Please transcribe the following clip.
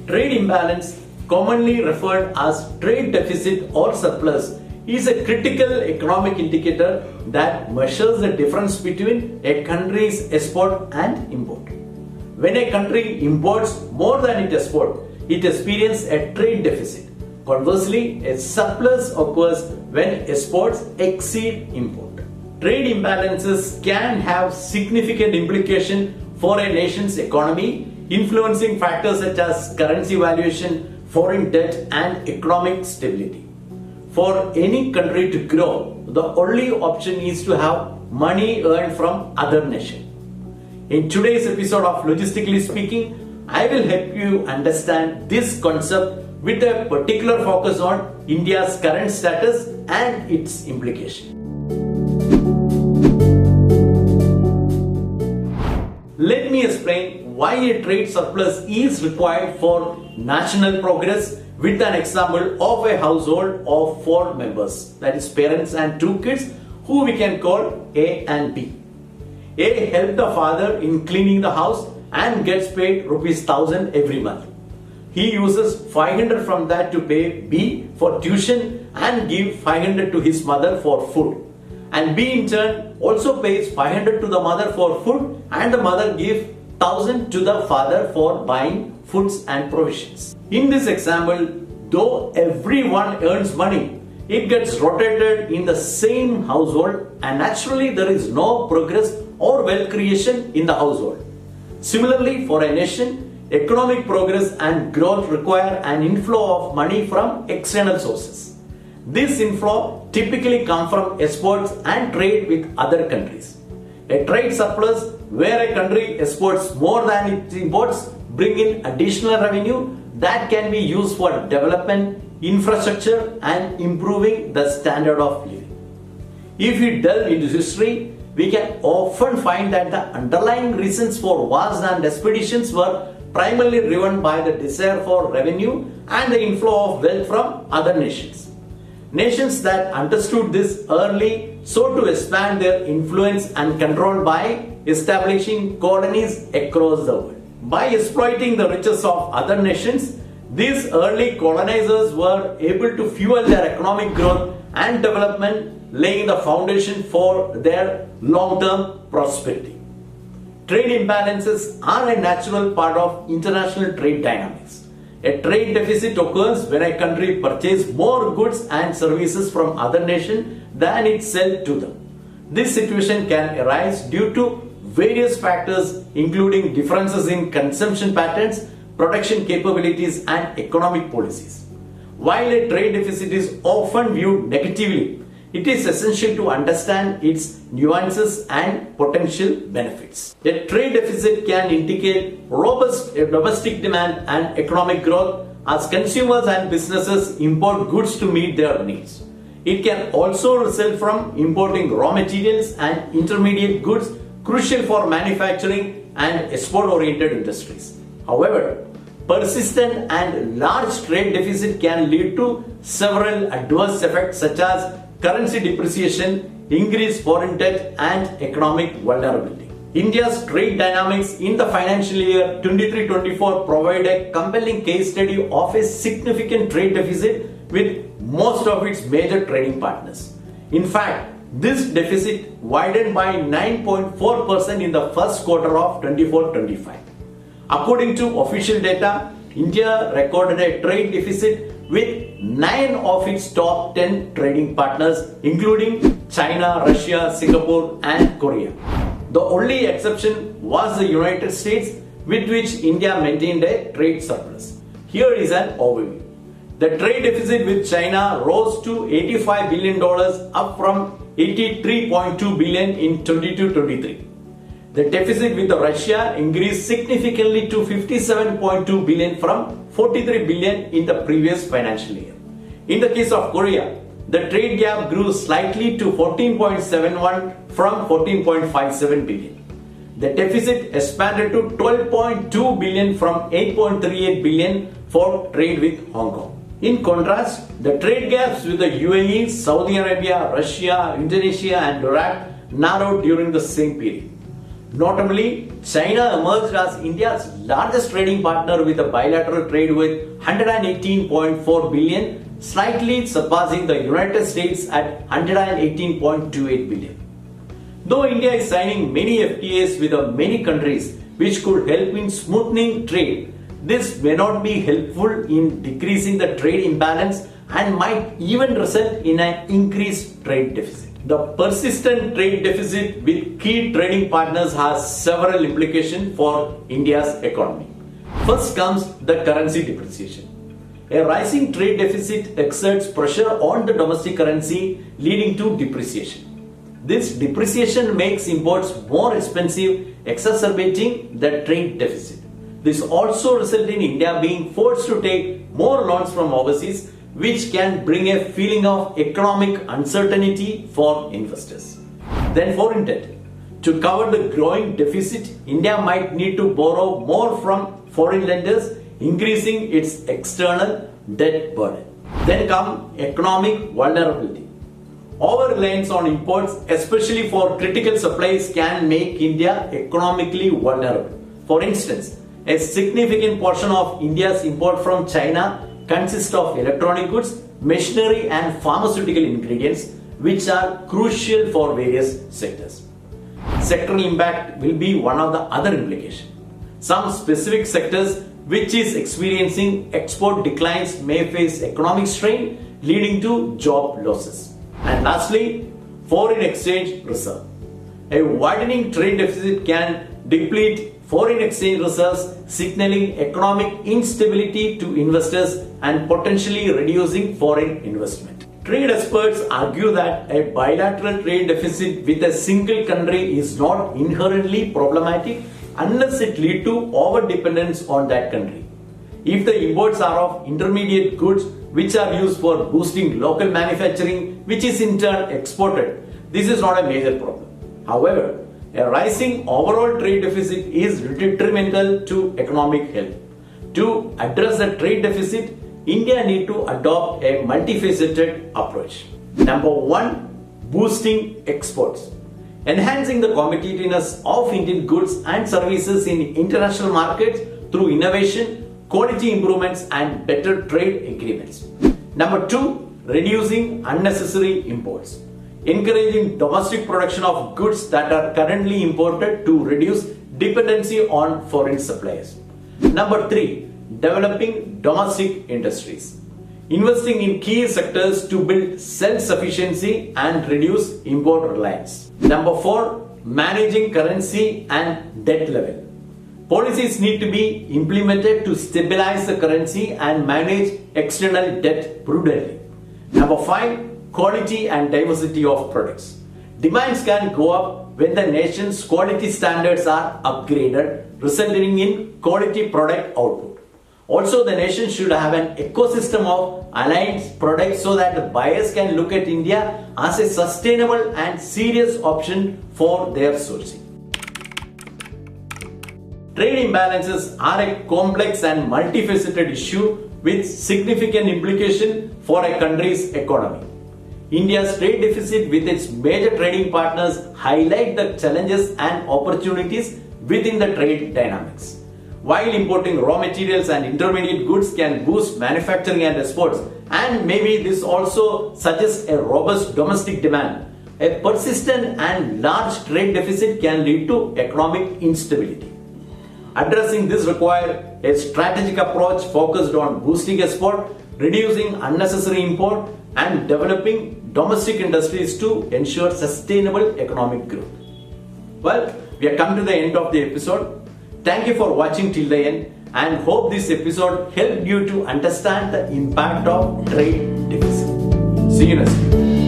Trade imbalance, commonly referred as trade deficit or surplus, is a critical economic indicator that measures the difference between a country's export and import. When a country imports more than it exports, it experiences a trade deficit. Conversely, a surplus occurs when exports exceed import. Trade imbalances can have significant implications for a nation's economy, influencing factors such as currency valuation, foreign debt, and economic stability. For any country to grow, the only option is to have money earned from other nations. In today's episode of Logistically Speaking, I will help you understand this concept with a particular focus on India's current status and its implications. Let me explain why a trade surplus is required for national progress with an example of a household of 4 members, that is parents and 2 kids, who we can call A and B. A helps the father in cleaning the house and gets paid ₹1,000 every month. He uses 500 from that to pay B for tuition and give 500 to his mother for food. And B in turn also pays 500 to the mother for food, and the mother gives 1,000 to the father for buying foods and provisions. In this example, though everyone earns money, it gets rotated in the same household, and naturally there is no progress or wealth creation in the household. Similarly, for a nation, economic progress and growth require an inflow of money from external sources. This inflow typically comes from exports and trade with other countries. A trade surplus, where a country exports more than it imports, bring in additional revenue that can be used for development, infrastructure, and improving the standard of living. If we delve into history, we can often find that the underlying reasons for wars and expeditions were primarily driven by the desire for revenue and the inflow of wealth from other nations. Nations that understood this early sought to expand their influence and control by establishing colonies across the world. By exploiting the riches of other nations, these early colonizers were able to fuel their economic growth and development, laying the foundation for their long-term prosperity. Trade imbalances are a natural part of international trade dynamics. A trade deficit occurs when a country purchases more goods and services from other nations than it sells to them. This situation can arise due to various factors, including differences in consumption patterns, production capabilities, and economic policies. While a trade deficit is often viewed negatively, it is essential to understand its nuances and potential benefits. A trade deficit can indicate robust domestic demand and economic growth as consumers and businesses import goods to meet their needs. It can also result from importing raw materials and intermediate goods crucial for manufacturing and export-oriented industries. However, persistent and large trade deficit can lead to several adverse effects such as currency depreciation, increased foreign debt, and economic vulnerability. India's trade dynamics in the financial year 23-24 provide a compelling case study of a significant trade deficit with most of its major trading partners. In fact, this deficit widened by 9.4% in the first quarter of 24-25. According to official data, India recorded a trade deficit with 9 of its top 10 trading partners, including China, Russia, Singapore, and Korea. The only exception was the United States, with which India maintained a trade surplus. Here is an overview. The trade deficit with China rose to $85 billion, up from $83.2 billion in 22-23. The deficit with Russia increased significantly to $57.2 billion from $43 billion in the previous financial year. In the case of Korea, the trade gap grew slightly to 14.71 from 14.57 billion. The deficit expanded to 12.2 billion from 8.38 billion for trade with Hong Kong. In contrast, the trade gaps with the UAE, Saudi Arabia, Russia, Indonesia, and Iraq narrowed during the same period. Notably, China emerged as India's largest trading partner with a bilateral trade with 118.4 billion, slightly surpassing the United States at 118.28 billion. Though India is signing many FTAs with many countries which could help in smoothing trade, this may not be helpful in decreasing the trade imbalance and might even result in an increased trade deficit. The persistent trade deficit with key trading partners has several implications for India's economy. First comes the currency depreciation. A rising trade deficit exerts pressure on the domestic currency, leading to depreciation. This depreciation makes imports more expensive, exacerbating the trade deficit. This also results in India being forced to take more loans from overseas, which can bring a feeling of economic uncertainty for investors. Then foreign debt. To cover the growing deficit, India might need to borrow more from foreign lenders, increasing its external debt burden. Then come economic vulnerability. Over-reliance on imports, especially for critical supplies, can make India economically vulnerable. For instance, a significant portion of India's import from China consists of electronic goods, machinery and pharmaceutical ingredients, which are crucial for various sectors. Sectoral impact will be one of the other implications. Some specific sectors which is experiencing export declines may face economic strain, leading to job losses. And lastly, foreign exchange reserve. A widening trade deficit can deplete foreign exchange reserves, signaling economic instability to investors and potentially reducing foreign investment. Trade experts argue that a bilateral trade deficit with a single country is not inherently problematic unless it leads to over-dependence on that country. If the imports are of intermediate goods which are used for boosting local manufacturing, which is in turn exported, this is not a major problem. However, a rising overall trade deficit is detrimental to economic health. To address the trade deficit, India needs to adopt a multifaceted approach. Number one, boosting exports. Enhancing the competitiveness of Indian goods and services in international markets through innovation, quality improvements and better trade agreements. Number two, reducing unnecessary imports. Encouraging domestic production of goods that are currently imported to reduce dependency on foreign suppliers. Number three, developing domestic industries. Investing in key sectors to build self-sufficiency and reduce import reliance. Number four, managing currency and debt level. Policies need to be implemented to stabilize the currency and manage external debt prudently. Number five, quality and diversity of products. Demands can go up when the nation's quality standards are upgraded, resulting in quality product output. Also, the nation should have an ecosystem of aligned products so that the buyers can look at India as a sustainable and serious option for their sourcing. Trade imbalances are a complex and multifaceted issue with significant implications for a country's economy. India's trade deficit with its major trading partners highlight the challenges and opportunities within the trade dynamics. While importing raw materials and intermediate goods can boost manufacturing and exports, and maybe this also suggests a robust domestic demand, a persistent and large trade deficit can lead to economic instability. Addressing this requires a strategic approach focused on boosting export, reducing unnecessary import, and developing domestic industries to ensure sustainable economic growth. Well, we have come to the end of the episode. Thank you for watching till the end and hope this episode helped you to understand the impact of trade deficit. See you next week.